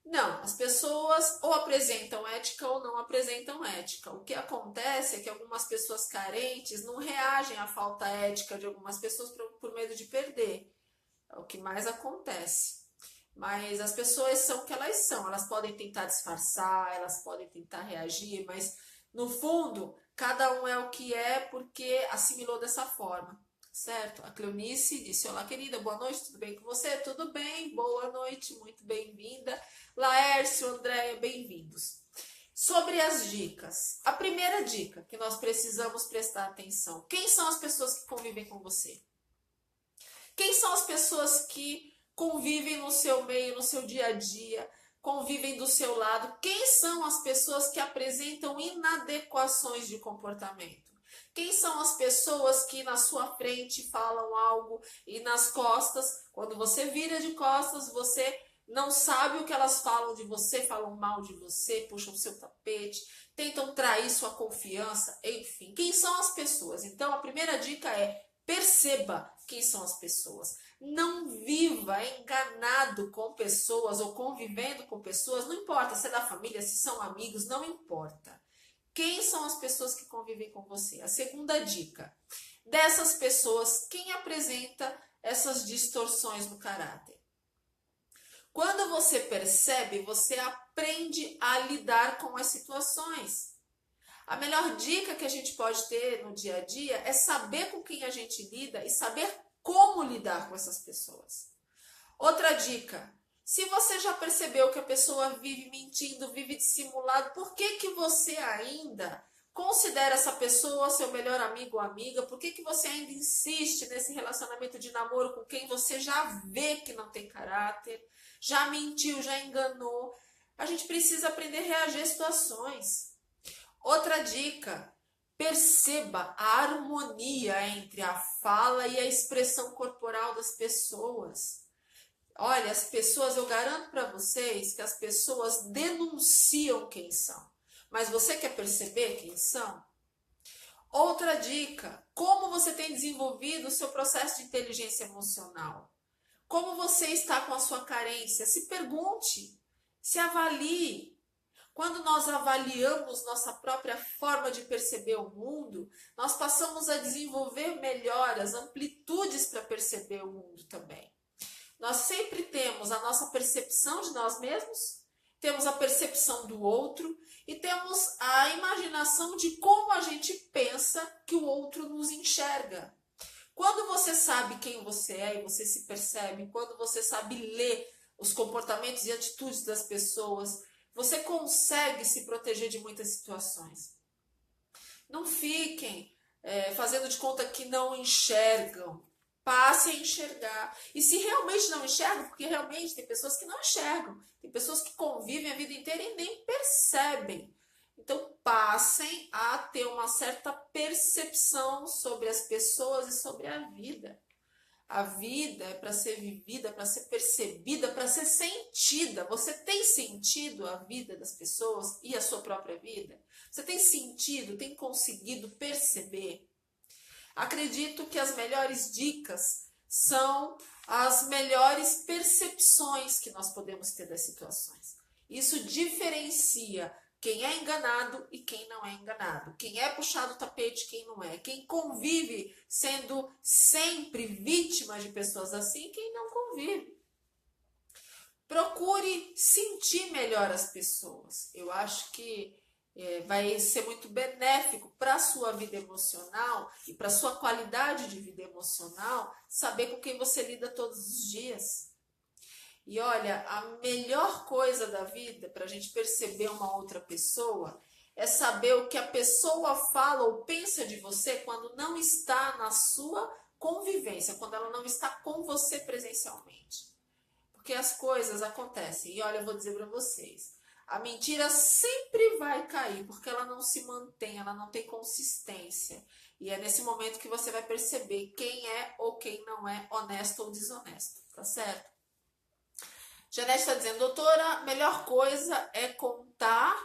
Não, as pessoas ou apresentam ética ou não apresentam ética. O que acontece é que algumas pessoas carentes não reagem à falta ética de algumas pessoas por medo de perder. É o que mais acontece. Mas as pessoas são o que elas são. Elas podem tentar disfarçar, elas podem tentar reagir, mas no fundo, cada um é o que é porque assimilou dessa forma. Certo? A Cleonice disse: olá, querida, boa noite, tudo bem com você? Tudo bem, boa noite, muito bem-vinda. Laércio, Andréia, bem-vindos. Sobre as dicas. A primeira dica que nós precisamos prestar atenção: quem são as pessoas que convivem com você? Quem são as pessoas que convivem no seu meio, no seu dia a dia, convivem do seu lado? Quem são as pessoas que apresentam inadequações de comportamento? Quem são as pessoas que na sua frente falam algo e nas costas, quando você vira de costas, você não sabe o que elas falam de você, falam mal de você, puxam o seu tapete, tentam trair sua confiança, enfim. Quem são as pessoas? Então, a primeira dica é: perceba quem são as pessoas. Não viva enganado com pessoas ou convivendo com pessoas, não importa se é da família, se são amigos, não importa. Quem são as pessoas que convivem com você? A segunda dica: dessas pessoas, quem apresenta essas distorções no caráter? Quando você percebe, você aprende a lidar com as situações. A melhor dica que a gente pode ter no dia a dia é saber com quem a gente lida e saber como lidar com essas pessoas. Outra dica: se você já percebeu que a pessoa vive mentindo, vive dissimulado, por que você ainda considera essa pessoa seu melhor amigo ou amiga? Por que você ainda insiste nesse relacionamento de namoro com quem você já vê que não tem caráter, já mentiu, já enganou? A gente precisa aprender a reagir a situações. Outra dica: perceba a harmonia entre a fala e a expressão corporal das pessoas. Olha, as pessoas, eu garanto para vocês que as pessoas denunciam quem são. Mas você quer perceber quem são? Outra dica: como você tem desenvolvido o seu processo de inteligência emocional? Como você está com a sua carência? Se pergunte, se avalie. Quando nós avaliamos nossa própria forma de perceber o mundo, nós passamos a desenvolver melhoras, amplitudes para perceber o mundo também. Nós sempre temos a nossa percepção de nós mesmos, temos a percepção do outro e temos a imaginação de como a gente pensa que o outro nos enxerga. Quando você sabe quem você é e você se percebe, quando você sabe ler os comportamentos e atitudes das pessoas, você consegue se proteger de muitas situações. Não fiquem fazendo de conta que não enxergam. Passe a enxergar. E se realmente não enxergam, porque realmente tem pessoas que não enxergam, tem pessoas que convivem a vida inteira e nem percebem. Então, passem a ter uma certa percepção sobre as pessoas e sobre a vida. A vida é para ser vivida, para ser percebida, para ser sentida. Você tem sentido a vida das pessoas e a sua própria vida? Você tem sentido, tem conseguido perceber? Acredito que as melhores dicas são as melhores percepções que nós podemos ter das situações. Isso diferencia quem é enganado e quem não é enganado. Quem é puxado o tapete e quem não é. Quem convive sendo sempre vítima de pessoas assim e quem não convive. Procure sentir melhor as pessoas. Eu acho que vai ser muito benéfico para a sua vida emocional e para a sua qualidade de vida emocional saber com quem você lida todos os dias. E olha, a melhor coisa da vida para a gente perceber uma outra pessoa é saber o que a pessoa fala ou pensa de você quando não está na sua convivência, quando ela não está com você presencialmente. Porque as coisas acontecem. E olha, eu vou dizer para vocês, a mentira sempre vai cair, porque ela não se mantém, ela não tem consistência. E é nesse momento que você vai perceber quem é ou quem não é honesto ou desonesto, tá certo? Janete está dizendo, doutora, melhor coisa é contar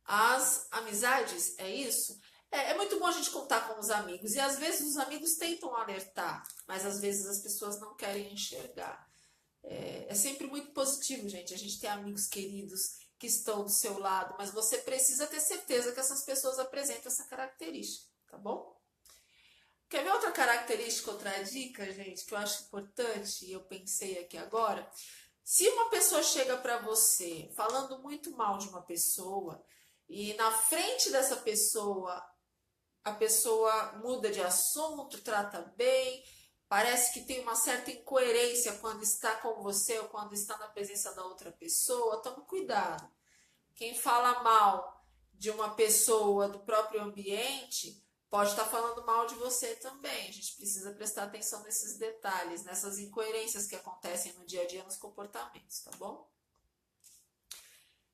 as amizades, é isso? É muito bom a gente contar com os amigos, e às vezes os amigos tentam alertar, mas às vezes as pessoas não querem enxergar. É sempre muito positivo, gente, a gente ter amigos queridos que estão do seu lado, mas você precisa ter certeza que essas pessoas apresentam essa característica, tá bom? Quer ver outra característica, outra dica, gente, que eu acho importante e eu pensei aqui agora? Se uma pessoa chega para você falando muito mal de uma pessoa e na frente dessa pessoa, a pessoa muda de assunto, trata bem, parece que tem uma certa incoerência quando está com você ou quando está na presença da outra pessoa, tome cuidado. Quem fala mal de uma pessoa do próprio ambiente pode estar falando mal de você também. A gente precisa prestar atenção nesses detalhes, nessas incoerências que acontecem no dia a dia nos comportamentos, tá bom?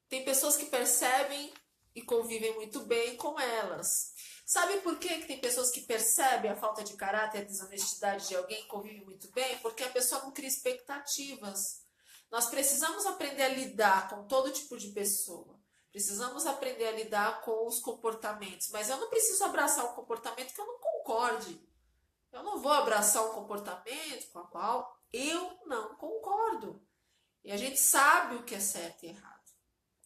Tem pessoas que percebem e convivem muito bem com elas. Sabe por que tem pessoas que percebem a falta de caráter e a desonestidade de alguém e convivem muito bem? Porque a pessoa não cria expectativas. Nós precisamos aprender a lidar com todo tipo de pessoa. Precisamos aprender a lidar com os comportamentos. Mas eu não preciso abraçar um comportamento que eu não concorde. Eu não vou abraçar um comportamento com o qual eu não concordo. E a gente sabe o que é certo e errado.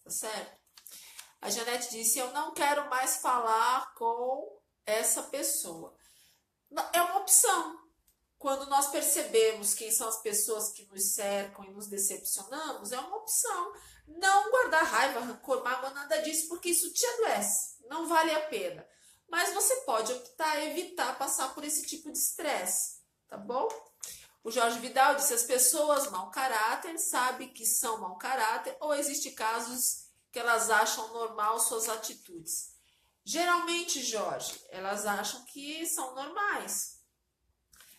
Tá certo? A Janete disse, eu não quero mais falar com essa pessoa. É uma opção. Quando nós percebemos quem são as pessoas que nos cercam e nos decepcionamos, é uma opção. Não guardar raiva, rancor, mágoa, nada disso, porque isso te adoece. Não vale a pena. Mas você pode optar evitar passar por esse tipo de estresse, tá bom? O Jorge Vidal disse, as pessoas mau caráter sabem que são mau caráter ou existem casos que elas acham normal suas atitudes. Geralmente, Jorge, elas acham que são normais.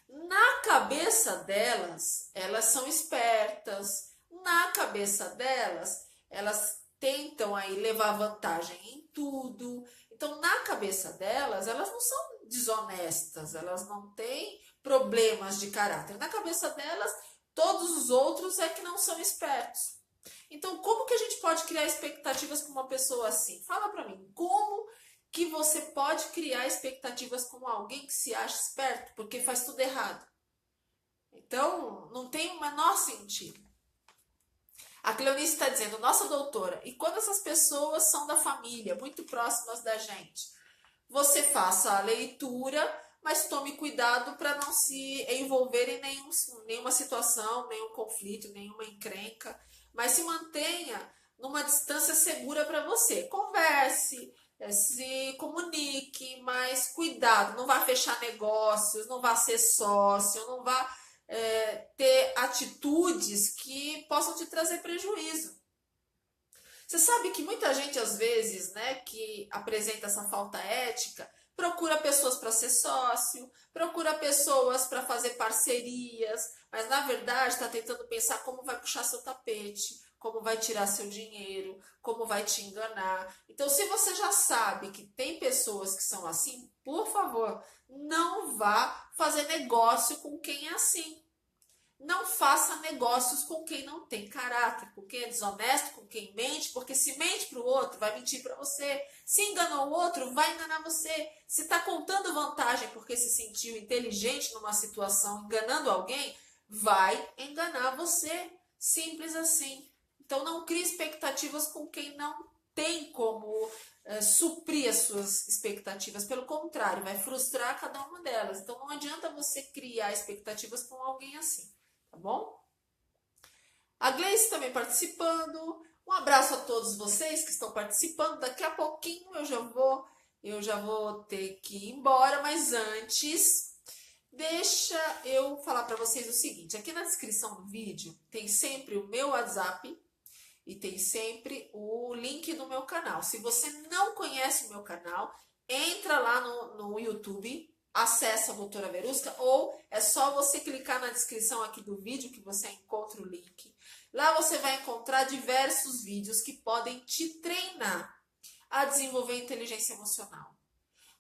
Na cabeça delas, elas são espertas. Na cabeça delas, elas tentam aí levar vantagem em tudo. Então, na cabeça delas, elas não são desonestas, elas não têm problemas de caráter. Na cabeça delas, todos os outros é que não são espertos. Então, como que a gente pode criar expectativas com uma pessoa assim? Fala pra mim, como que você pode criar expectativas com alguém que se acha esperto, porque faz tudo errado? Então, não tem o menor sentido. A Cleonice está dizendo, nossa doutora, e quando essas pessoas são da família, muito próximas da gente? Você faça a leitura, mas tome cuidado para não se envolver em nenhuma situação, nenhum conflito, nenhuma encrenca, mas se mantenha numa distância segura para você. Converse, se comunique, mas cuidado, não vá fechar negócios, não vá ser sócio, não vá ter atitudes que possam te trazer prejuízo. Você sabe que muita gente, às vezes, né, que apresenta essa falta ética, procura pessoas para ser sócio, procura pessoas para fazer parcerias, mas na verdade está tentando pensar como vai puxar seu tapete, como vai tirar seu dinheiro, como vai te enganar. Então, se você já sabe que tem pessoas que são assim, por favor, não vá fazer negócio com quem é assim. Não faça negócios com quem não tem caráter, com quem é desonesto, com quem mente, porque se mente para o outro, vai mentir para você. Se enganou o outro, vai enganar você. Se está contando vantagem porque se sentiu inteligente numa situação, enganando alguém, vai enganar você. Simples assim. Então não crie expectativas com quem não tem como suprir as suas expectativas. Pelo contrário, vai frustrar cada uma delas. Então não adianta você criar expectativas com alguém assim. Tá bom? A Gleice também participando. Um abraço a todos vocês que estão participando. Daqui a pouquinho eu já vou ter que ir embora, mas antes, deixa eu falar para vocês o seguinte. Aqui na descrição do vídeo tem sempre o meu WhatsApp e tem sempre o link no meu canal. Se você não conhece o meu canal, entra lá no YouTube, acessa a doutora Verusca, ou é só você clicar na descrição aqui do vídeo que você encontra o link. Lá você vai encontrar diversos vídeos que podem te treinar a desenvolver inteligência emocional.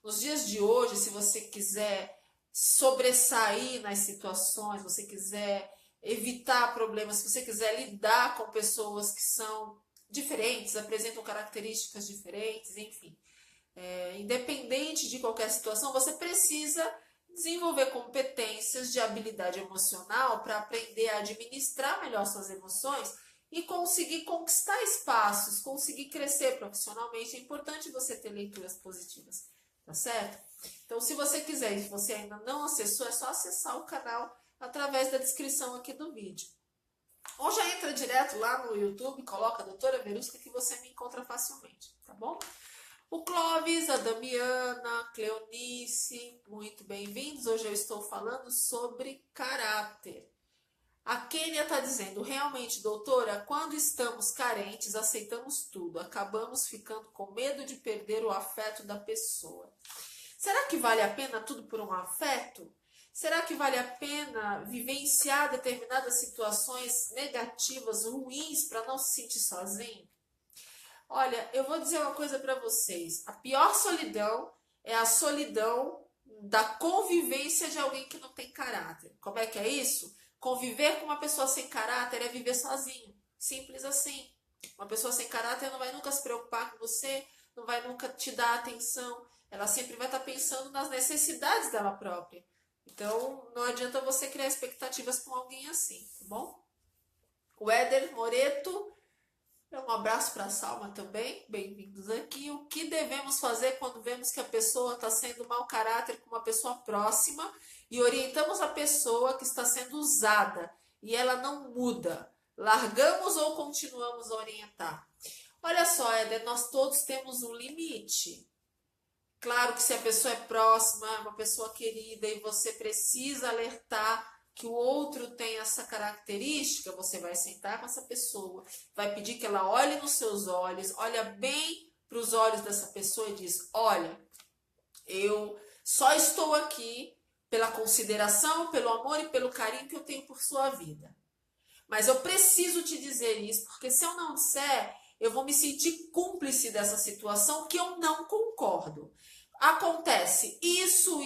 Nos dias de hoje, se você quiser sobressair nas situações, você quiser evitar problemas, se você quiser lidar com pessoas que são diferentes, apresentam características diferentes, enfim, independente de qualquer situação, você precisa desenvolver competências de habilidade emocional para aprender a administrar melhor suas emoções e conseguir conquistar espaços, conseguir crescer profissionalmente. É importante você ter leituras positivas, tá certo? Então, se você quiser e se você ainda não acessou, é só acessar o canal através da descrição aqui do vídeo. Ou já entra direto lá no YouTube, coloca a doutora Verusca que você me encontra facilmente, tá bom? O Clóvis, a Damiana, a Cleonice, muito bem-vindos. Hoje eu estou falando sobre caráter. A Kênia está dizendo, realmente, doutora, quando estamos carentes, aceitamos tudo, acabamos ficando com medo de perder o afeto da pessoa. Será que vale a pena tudo por um afeto? Será que vale a pena vivenciar determinadas situações negativas, ruins, para não se sentir sozinho? Olha, eu vou dizer uma coisa para vocês. A pior solidão é a solidão da convivência de alguém que não tem caráter. Como é que é isso? Conviver com uma pessoa sem caráter é viver sozinho. Simples assim. Uma pessoa sem caráter não vai nunca se preocupar com você, não vai nunca te dar atenção. Ela sempre vai estar pensando nas necessidades dela própria. Então, não adianta você criar expectativas com alguém assim, tá bom? O Éder Moreto, um abraço para a Salma também, bem-vindos aqui. O que devemos fazer quando vemos que a pessoa está sendo mau caráter com uma pessoa próxima e orientamos a pessoa que está sendo usada e ela não muda? Largamos ou continuamos a orientar? Olha só, Éder, nós todos temos um limite. Claro que se a pessoa é próxima, é uma pessoa querida e você precisa alertar que o outro tem essa característica, você vai sentar com essa pessoa, vai pedir que ela olhe nos seus olhos, olha bem para os olhos dessa pessoa e diz, olha, eu só estou aqui pela consideração, pelo amor e pelo carinho que eu tenho por sua vida. Mas eu preciso te dizer isso, porque se eu não disser, eu vou me sentir cúmplice dessa situação que eu não concordo. Acontece isso,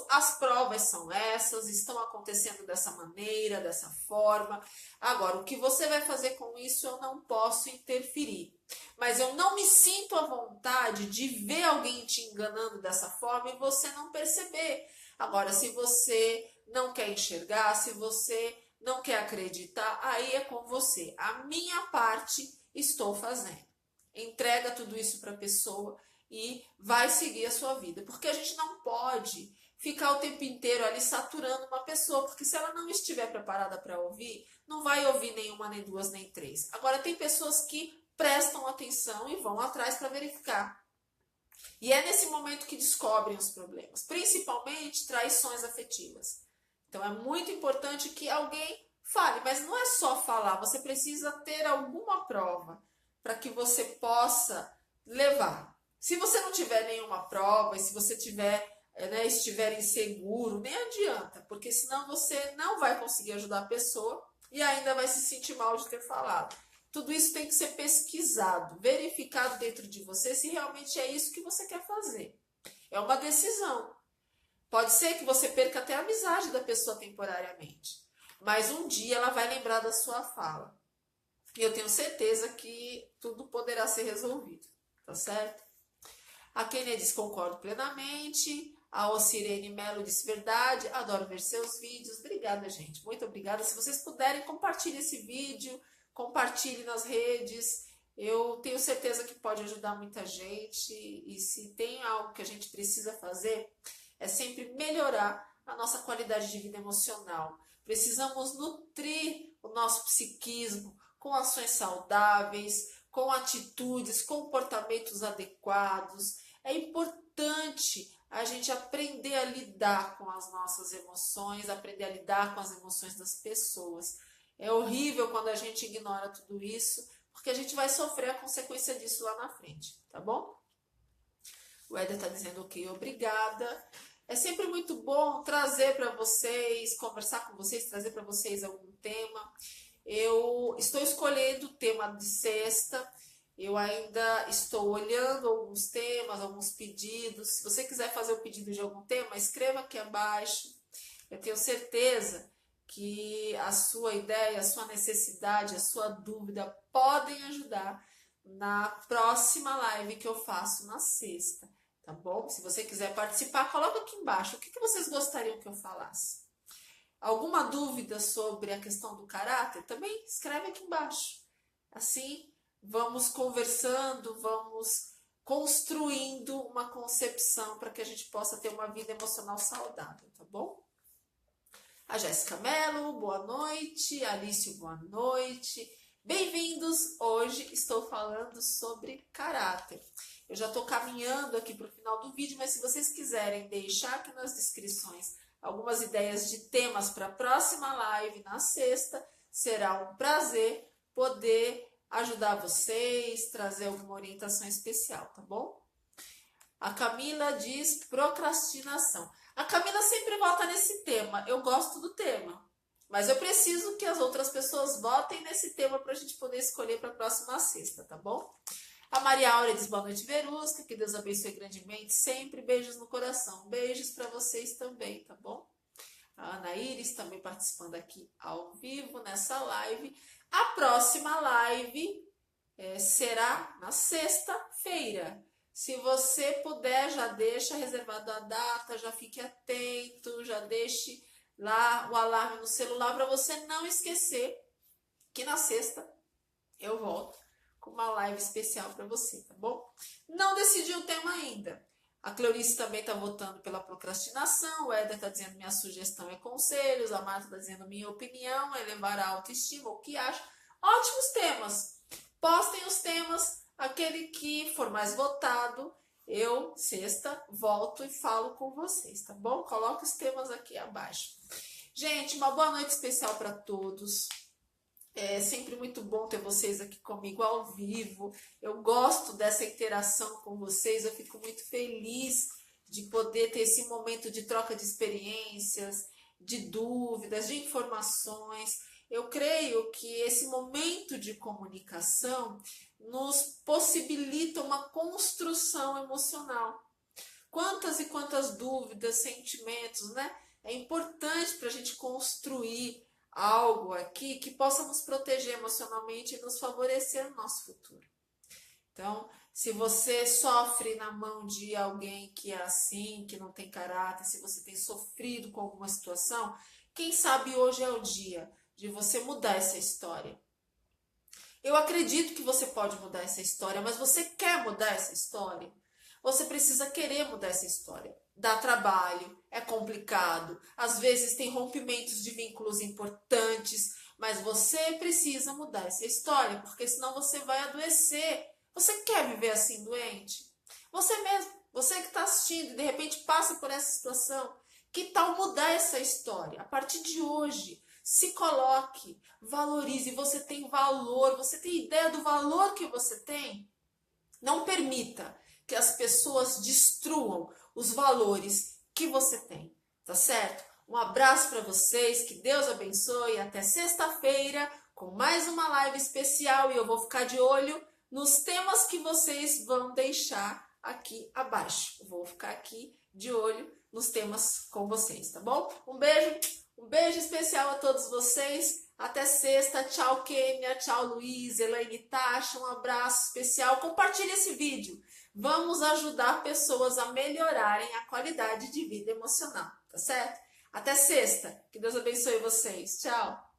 as provas são essas, estão acontecendo dessa maneira, dessa forma. Agora, o que você vai fazer com isso eu não posso interferir. Mas eu não me sinto à vontade de ver alguém te enganando dessa forma e você não perceber. Agora, se você não quer enxergar, se você não quer acreditar, aí é com você. A minha parte estou fazendo. Entrega tudo isso para a pessoa e vai seguir a sua vida. Porque a gente não pode ficar o tempo inteiro ali saturando uma pessoa, porque se ela não estiver preparada para ouvir, não vai ouvir nenhuma, nem duas, nem três. Agora, tem pessoas que prestam atenção e vão atrás para verificar. E é nesse momento que descobrem os problemas, principalmente traições afetivas. Então, é muito importante que alguém fale, mas não é só falar, você precisa ter alguma prova para que você possa levar. Se você não tiver nenhuma prova e se você estiver inseguro, nem adianta, porque senão você não vai conseguir ajudar a pessoa e ainda vai se sentir mal de ter falado. Tudo isso tem que ser pesquisado, verificado dentro de você se realmente é isso que você quer fazer. É uma decisão. Pode ser que você perca até a amizade da pessoa temporariamente, mas um dia ela vai lembrar da sua fala. E eu tenho certeza que tudo poderá ser resolvido, tá certo? A Kênia diz, concordo plenamente. A Ocirene Melo disse, verdade, adoro ver seus vídeos. Obrigada, gente, muito obrigada. Se vocês puderem, compartilhe esse vídeo, compartilhe nas redes. Eu tenho certeza que pode ajudar muita gente. E se tem algo que a gente precisa fazer, é sempre melhorar a nossa qualidade de vida emocional. Precisamos nutrir o nosso psiquismo com ações saudáveis, com atitudes, comportamentos adequados. É importante a gente aprender a lidar com as nossas emoções, aprender a lidar com as emoções das pessoas. É horrível quando a gente ignora tudo isso, porque a gente vai sofrer a consequência disso lá na frente, tá bom? O Éder tá dizendo ok, obrigada. É sempre muito bom trazer para vocês, conversar com vocês, trazer para vocês algum tema. Eu estou escolhendo o tema de sexta. Eu ainda estou olhando alguns temas, alguns pedidos. Se você quiser fazer o pedido de algum tema, escreva aqui abaixo. Eu tenho certeza que a sua ideia, a sua necessidade, a sua dúvida podem ajudar na próxima live que eu faço na sexta, tá bom? Se você quiser participar, coloca aqui embaixo. O que vocês gostariam que eu falasse? Alguma dúvida sobre a questão do caráter? Também escreve aqui embaixo. Assim, vamos conversando, vamos construindo uma concepção para que a gente possa ter uma vida emocional saudável, tá bom? A Jéssica Mello, boa noite. Alice, boa noite. Bem-vindos! Hoje estou falando sobre caráter. Eu já estou caminhando aqui para o final do vídeo, mas se vocês quiserem deixar aqui nas descrições algumas ideias de temas para a próxima live na sexta, será um prazer poder ajudar vocês, trazer alguma orientação especial, tá bom? A Camila diz procrastinação. A Camila sempre vota nesse tema. Eu gosto do tema, mas eu preciso que as outras pessoas votem nesse tema para a gente poder escolher para a próxima sexta, tá bom? A Maria Áurea diz boa noite, Verusca, que Deus abençoe grandemente, sempre beijos no coração. Beijos para vocês também, tá bom? A Ana Iris também participando aqui ao vivo nessa live. A próxima live será na sexta-feira. Se você puder, já deixa reservado a data, já fique atento, já deixe lá o alarme no celular para você não esquecer que na sexta eu volto com uma live especial para você, tá bom? Não decidi o tema ainda. A Cleurice também está votando pela procrastinação, o Éder está dizendo minha sugestão é conselhos, a Marta está dizendo minha opinião é elevar a autoestima, o que acha. Ótimos temas! Postem os temas. Aquele que for mais votado, eu, sexta, volto e falo com vocês, tá bom? Coloca os temas aqui abaixo. Gente, uma boa noite especial para todos. É sempre muito bom ter vocês aqui comigo ao vivo. Eu gosto dessa interação com vocês, eu fico muito feliz de poder ter esse momento de troca de experiências, de dúvidas, de informações. Eu creio que esse momento de comunicação nos possibilita uma construção emocional. Quantas e quantas dúvidas, sentimentos, né? É importante para a gente construir algo aqui que possa nos proteger emocionalmente e nos favorecer no nosso futuro. Então, se você sofre na mão de alguém que é assim, que não tem caráter, se você tem sofrido com alguma situação, quem sabe hoje é o dia de você mudar essa história. Eu acredito que você pode mudar essa história, mas você quer mudar essa história? Você precisa querer mudar essa história. Dá trabalho, é complicado, às vezes tem rompimentos de vínculos importantes, mas você precisa mudar essa história, porque senão você vai adoecer. Você quer viver assim doente? Você mesmo, você que está assistindo e de repente passa por essa situação, que tal mudar essa história? A partir de hoje, se coloque, valorize, você tem valor, você tem ideia do valor que você tem? Não permita que as pessoas destruam os valores que você tem, tá certo? Um abraço para vocês, que Deus abençoe, até sexta-feira com mais uma live especial e eu vou ficar de olho nos temas que vocês vão deixar aqui abaixo. Eu vou ficar aqui de olho nos temas com vocês, tá bom? Um beijo especial a todos vocês. Até sexta. Tchau, Kênia. Tchau, Luiz, Elaine, Tasha. Um abraço especial. Compartilhe esse vídeo. Vamos ajudar pessoas a melhorarem a qualidade de vida emocional, tá certo? Até sexta. Que Deus abençoe vocês. Tchau.